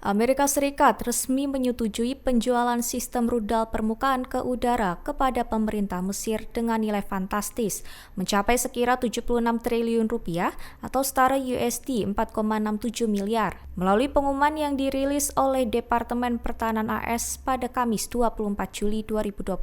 Amerika Serikat resmi menyetujui penjualan sistem rudal permukaan ke udara kepada pemerintah Mesir dengan nilai fantastis, mencapai sekira 76 triliun rupiah atau setara USD 4,67 miliar. Melalui pengumuman yang dirilis oleh Departemen Pertahanan AS pada Kamis 24 Juli 2025,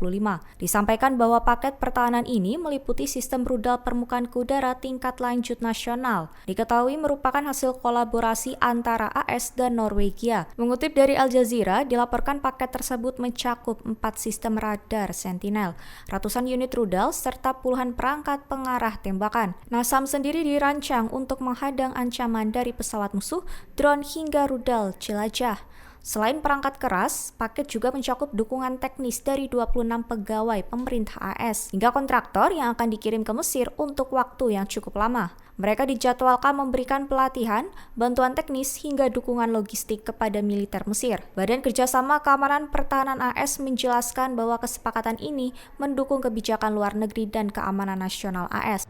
disampaikan bahwa paket pertahanan ini meliputi sistem rudal permukaan ke udara tingkat lanjut nasional. Diketahui merupakan hasil kolaborasi antara AS dan Norwegia. Mengutip dari Al Jazeera, dilaporkan paket tersebut mencakup 4 sistem radar Sentinel, ratusan unit rudal, serta puluhan perangkat pengarah tembakan. NASAM sendiri dirancang untuk menghadang ancaman dari pesawat musuh, drone hingga rudal jelajah. Selain perangkat keras, paket juga mencakup dukungan teknis dari 26 pegawai pemerintah AS hingga kontraktor yang akan dikirim ke Mesir untuk waktu yang cukup lama. Mereka dijadwalkan memberikan pelatihan, bantuan teknis, hingga dukungan logistik kepada militer Mesir. Badan Kerjasama Keamanan Pertahanan AS menjelaskan bahwa kesepakatan ini mendukung kebijakan luar negeri dan keamanan nasional AS.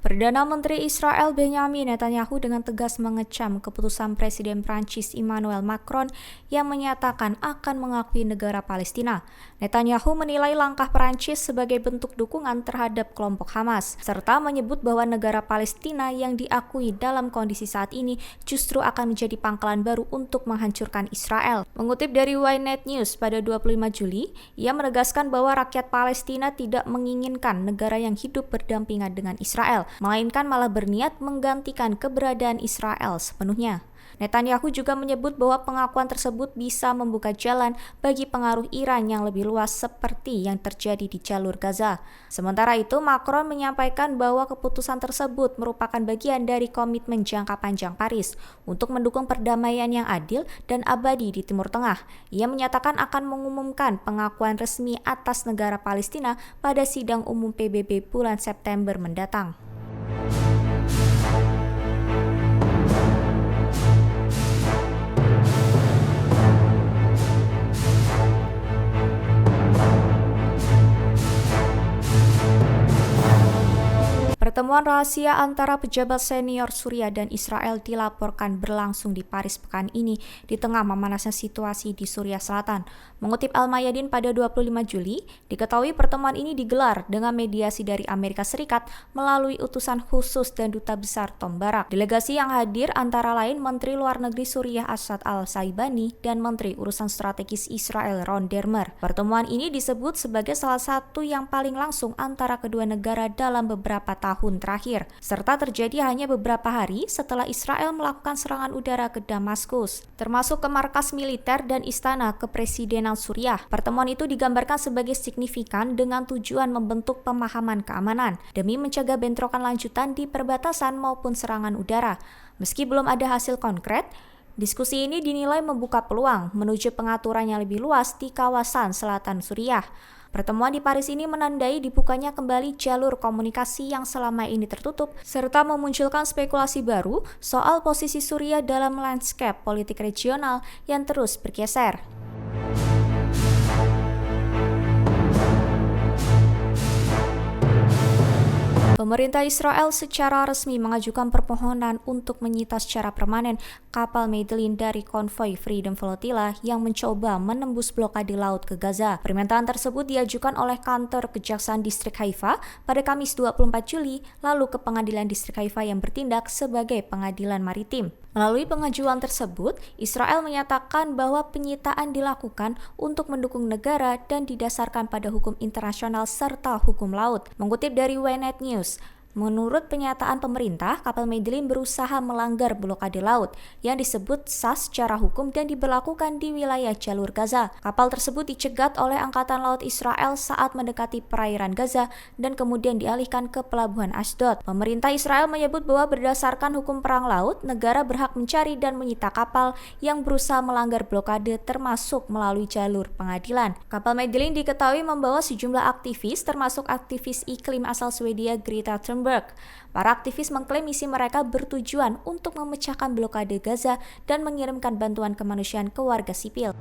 Perdana Menteri Israel Benjamin Netanyahu dengan tegas mengecam keputusan Presiden Prancis Emmanuel Macron yang menyatakan akan mengakui negara Palestina. Netanyahu menilai langkah Prancis sebagai bentuk dukungan terhadap kelompok Hamas, serta menyebut bahwa negara Palestina yang diakui dalam kondisi saat ini justru akan menjadi pangkalan baru untuk menghancurkan Israel. Mengutip dari Ynet News pada 25 Juli, ia menegaskan bahwa rakyat Palestina tidak menginginkan negara yang hidup berdampingan dengan Israel, melainkan malah berniat menggantikan keberadaan Israel sepenuhnya. Netanyahu juga menyebut bahwa pengakuan tersebut bisa membuka jalan bagi pengaruh Iran yang lebih luas seperti yang terjadi di jalur Gaza. Sementara itu, Macron menyampaikan bahwa keputusan tersebut merupakan bagian dari komitmen jangka panjang Paris untuk mendukung perdamaian yang adil dan abadi di Timur Tengah. Ia menyatakan akan mengumumkan pengakuan resmi atas negara Palestina pada sidang umum PBB bulan September mendatang. Pertemuan rahasia antara pejabat senior Suriah dan Israel dilaporkan berlangsung di Paris pekan ini di tengah memanasnya situasi di Suriah Selatan. Mengutip Al-Mayadin pada 25 Juli, diketahui pertemuan ini digelar dengan mediasi dari Amerika Serikat melalui utusan khusus dan Duta Besar Tom Barak. Delegasi yang hadir antara lain Menteri Luar Negeri Suriah Asad Al-Saibani dan Menteri Urusan Strategis Israel Ron Dermer. Pertemuan ini disebut sebagai salah satu yang paling langsung antara kedua negara dalam beberapa tahun terakhir, serta terjadi hanya beberapa hari setelah Israel melakukan serangan udara ke Damaskus, termasuk ke markas militer dan istana kepresidenan Suriah. Pertemuan itu digambarkan sebagai signifikan dengan tujuan membentuk pemahaman keamanan demi mencegah bentrokan lanjutan di perbatasan maupun serangan udara. Meski belum ada hasil konkret, diskusi ini dinilai membuka peluang menuju pengaturan yang lebih luas di kawasan selatan Suriah. Pertemuan di Paris ini menandai dibukanya kembali jalur komunikasi yang selama ini tertutup, serta memunculkan spekulasi baru soal posisi Suriah dalam landscape politik regional yang terus bergeser. Pemerintah Israel secara resmi mengajukan permohonan untuk menyita secara permanen kapal Medellin dari konvoi Freedom Flotilla yang mencoba menembus blokade laut ke Gaza. Permintaan tersebut diajukan oleh kantor Kejaksaan Distrik Haifa pada Kamis 24 Juli lalu ke Pengadilan Distrik Haifa yang bertindak sebagai pengadilan maritim. Melalui pengajuan tersebut, Israel menyatakan bahwa penyitaan dilakukan untuk mendukung negara dan didasarkan pada hukum internasional serta hukum laut. Mengutip dari Ynet News, menurut pernyataan pemerintah, kapal Medellin berusaha melanggar blokade laut yang disebut sah secara hukum dan diberlakukan di wilayah jalur Gaza. Kapal tersebut dicegat oleh Angkatan Laut Israel saat mendekati perairan Gaza dan kemudian dialihkan ke pelabuhan Ashdod. Pemerintah Israel menyebut bahwa berdasarkan hukum perang laut, negara berhak mencari dan menyita kapal yang berusaha melanggar blokade termasuk melalui jalur pengadilan. Kapal Medellin diketahui membawa sejumlah aktivis termasuk aktivis iklim asal Swedia Greta Thunberg. Para aktivis mengklaim misi mereka bertujuan untuk memecahkan blokade Gaza dan mengirimkan bantuan kemanusiaan ke warga sipil.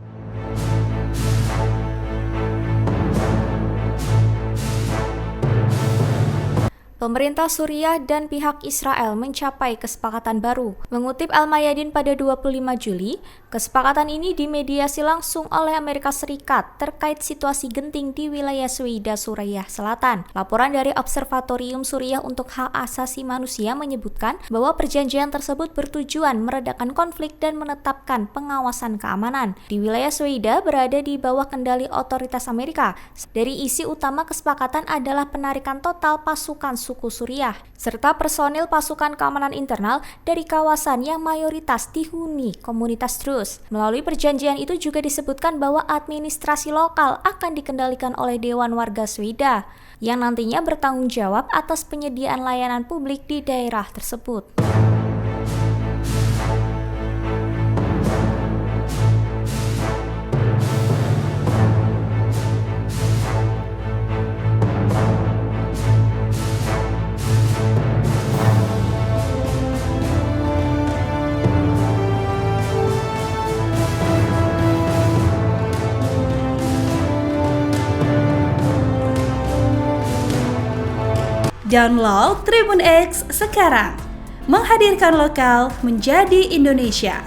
Pemerintah Suriah dan pihak Israel mencapai kesepakatan baru. Mengutip Al-Mayadin pada 25 Juli, kesepakatan ini dimediasi langsung oleh Amerika Serikat terkait situasi genting di wilayah Sweida, Suriah Selatan. Laporan dari Observatorium Suriah untuk Hak Asasi Manusia menyebutkan bahwa perjanjian tersebut bertujuan meredakan konflik dan menetapkan pengawasan keamanan. Di wilayah Sweida berada di bawah kendali otoritas Amerika. Dari isi utama kesepakatan adalah penarikan total pasukan suku Suriah, serta personil pasukan keamanan internal dari kawasan yang mayoritas dihuni komunitas Druze. Melalui perjanjian itu juga disebutkan bahwa administrasi lokal akan dikendalikan oleh Dewan Warga Sweida, yang nantinya bertanggung jawab atas penyediaan layanan publik di daerah tersebut. Download Tribun X sekarang, menghadirkan lokal menjadi Indonesia.